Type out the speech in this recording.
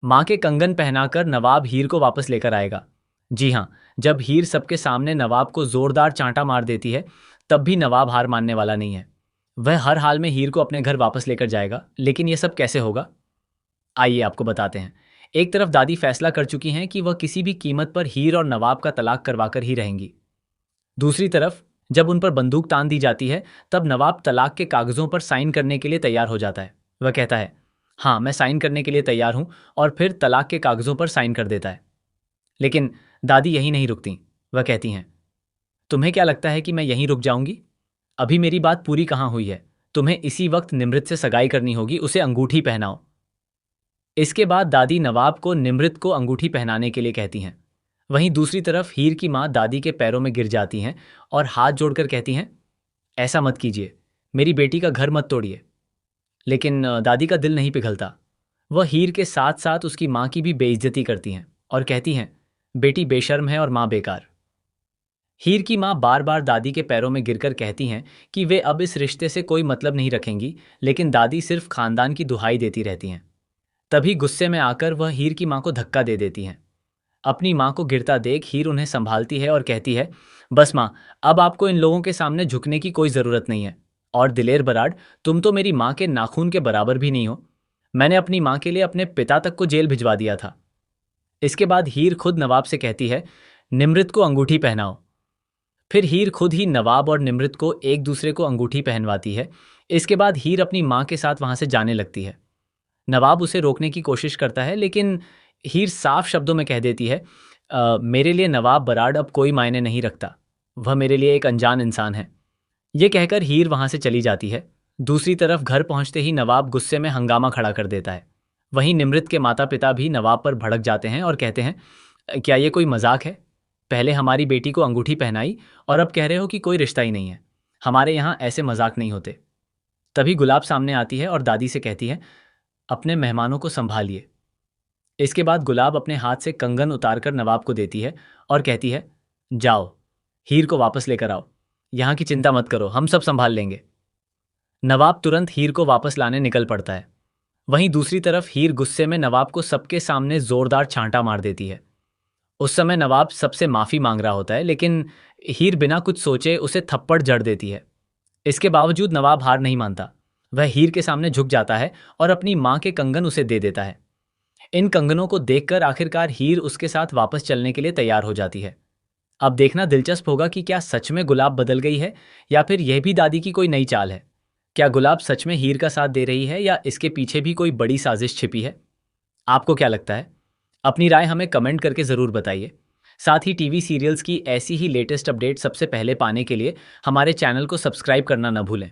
माँ के कंगन पहनाकर नवाब हीर को वापस लेकर आएगा। जी हाँ, जब हीर सबके सामने नवाब को जोरदार चांटा मार देती है, तब भी नवाब हार मानने वाला नहीं है। वह हर हाल में हीर को अपने घर वापस लेकर जाएगा। लेकिन यह सब कैसे होगा? आइए आपको बताते हैं। एक तरफ दादी फैसला कर चुकी हैं कि वह किसी भी कीमत पर हीर और नवाब का तलाक करवाकर ही रहेंगी। दूसरी तरफ जब उन पर बंदूक तान दी जाती है, तब नवाब तलाक के कागजों पर साइन करने के लिए तैयार हो जाता है। वह कहता है, हाँ मैं साइन करने के लिए तैयार हूं, और फिर तलाक के कागजों पर साइन कर देता है। लेकिन दादी यहीं नहीं रुकती। वह कहती हैं, तुम्हें क्या लगता है कि मैं यहीं रुक जाऊंगी? अभी मेरी बात पूरी कहाँ हुई है। तुम्हें इसी वक्त निमृत से सगाई करनी होगी, उसे अंगूठी पहनाओ। इसके बाद दादी नवाब को निमृत को अंगूठी पहनाने के लिए कहती हैं। वहीं दूसरी तरफ हीर की माँ दादी के पैरों में गिर जाती हैं और हाथ जोड़कर कहती हैं, ऐसा मत कीजिए, मेरी बेटी का घर मत तोड़िए। लेकिन दादी का दिल नहीं पिघलता। वह हीर के साथ साथ उसकी माँ की भी बेइज्जती करती हैं और कहती हैं, बेटी बेशर्म है और माँ बेकार। हीर की माँ बार बार दादी के पैरों में गिरकर कहती हैं कि वे अब इस रिश्ते से कोई मतलब नहीं रखेंगी, लेकिन दादी सिर्फ खानदान की दुहाई देती रहती हैं। तभी गुस्से में आकर वह हीर की माँ को धक्का दे देती हैं। अपनी माँ को गिरता देख हीर उन्हें संभालती है और कहती है, बस माँ, अब आपको इन लोगों के सामने झुकने की कोई ज़रूरत नहीं है। और दिलेर बराड़, तुम तो मेरी माँ के नाखून के बराबर भी नहीं हो। मैंने अपनी माँ के लिए अपने पिता तक को जेल भिजवा दिया था। इसके बाद हीर खुद नवाब से कहती है, निमृत को अंगूठी पहनाओ। फिर हीर खुद ही नवाब और निमृत को एक दूसरे को अंगूठी पहनवाती है। इसके बाद हीर अपनी माँ के साथ वहां से जाने लगती है। नवाब उसे रोकने की कोशिश करता है, लेकिन हीर साफ शब्दों में कह देती है, मेरे लिए नवाब बराड़ अब कोई मायने नहीं रखता। वह मेरे लिए एक अनजान इंसान है। ये कहकर हीर वहां से चली जाती है। दूसरी तरफ घर पहुंचते ही नवाब गुस्से में हंगामा खड़ा कर देता है। वहीं निमृत के माता पिता भी नवाब पर भड़क जाते हैं और कहते हैं, क्या ये कोई मजाक है? पहले हमारी बेटी को अंगूठी पहनाई और अब कह रहे हो कि कोई रिश्ता ही नहीं है। हमारे यहाँ ऐसे मजाक नहीं होते। तभी गुलाब सामने आती है और दादी से कहती है, अपने मेहमानों को संभालिए। इसके बाद गुलाब अपने हाथ से कंगन उतारकर नवाब को देती है और कहती है, जाओ, हीर को वापस लेकर आओ। यहाँ की चिंता मत करो, हम सब संभाल लेंगे। नवाब तुरंत हीर को वापस लाने निकल पड़ता है। वहीं दूसरी तरफ हीर गुस्से में नवाब को सबके सामने जोरदार छांटा मार देती है। उस समय नवाब सबसे माफी मांग रहा होता है, लेकिन हीर बिना कुछ सोचे उसे थप्पड़ जड़ देती है। इसके बावजूद नवाब हार नहीं मानता। वह हीर के सामने झुक जाता है और अपनी माँ के कंगन उसे दे देता है। इन कंगनों को देखकर आखिरकार हीर उसके साथ वापस चलने के लिए तैयार हो जाती है। अब देखना दिलचस्प होगा कि क्या सच में गुलाब बदल गई है, या फिर यह भी दादी की कोई नई चाल है। क्या गुलाब सच में हीर का साथ दे रही है, या इसके पीछे भी कोई बड़ी साजिश छिपी है? आपको क्या लगता है? अपनी राय हमें कमेंट करके ज़रूर बताइए। साथ ही टीवी सीरियल्स की ऐसी ही लेटेस्ट अपडेट सबसे पहले पाने के लिए हमारे चैनल को सब्सक्राइब करना न भूलें।